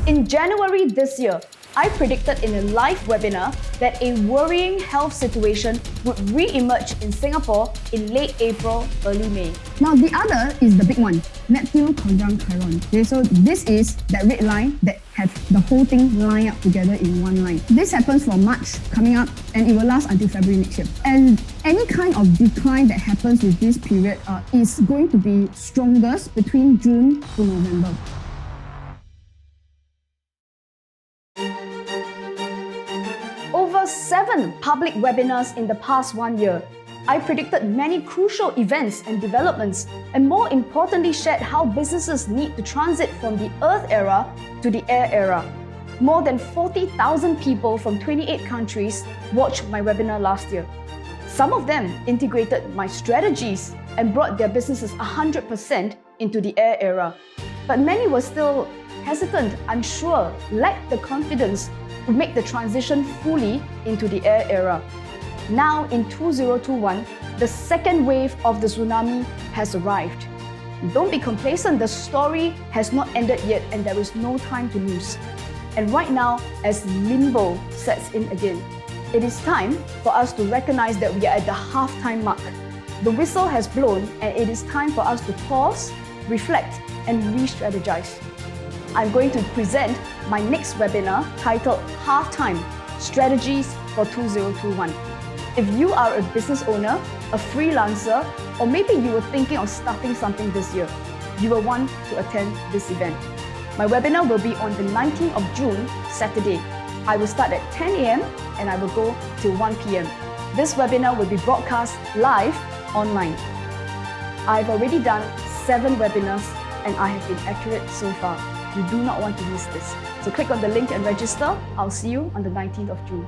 In January this year, I predicted in a live webinar that a worrying health situation would re-emerge in Singapore in late April, early May. Now the other is the big one, Neptune conjunct Chiron. Okay, so this is that red line that have the whole thing lined up together in one line. This happens for March coming up and it will last until February next year. And any kind of decline that happens with this period is going to be strongest between June to November. Over 7 public webinars in the past 1 year, I predicted many crucial events and developments, and more importantly shared how businesses need to transit from the Earth era to the Air era. More than 40,000 people from 28 countries watched my webinar last year. Some of them integrated my strategies and brought their businesses 100% into the Air era. But many were still hesitant, unsure, lacked the confidence to make the transition fully into the Air era. Now in 2021, the second wave of the tsunami has arrived. Don't be complacent, the story has not ended yet and there is no time to lose. And right now, as limbo sets in again, it is time for us to recognize that we are at the halftime mark. The whistle has blown and it is time for us to pause, reflect and re-strategize. I'm going to present my next webinar titled Halftime Strategies for 2021. If you are a business owner, a freelancer, or maybe you were thinking of starting something this year, you will want to attend this event. My webinar will be on the 19th of June, Saturday. I will start at 10 a.m. and I will go till 1 p.m. This webinar will be broadcast live online. I've already done 7 webinars and I have been accurate so far. You do not want to miss this. So click on the link and register. I'll see you on the 19th of June.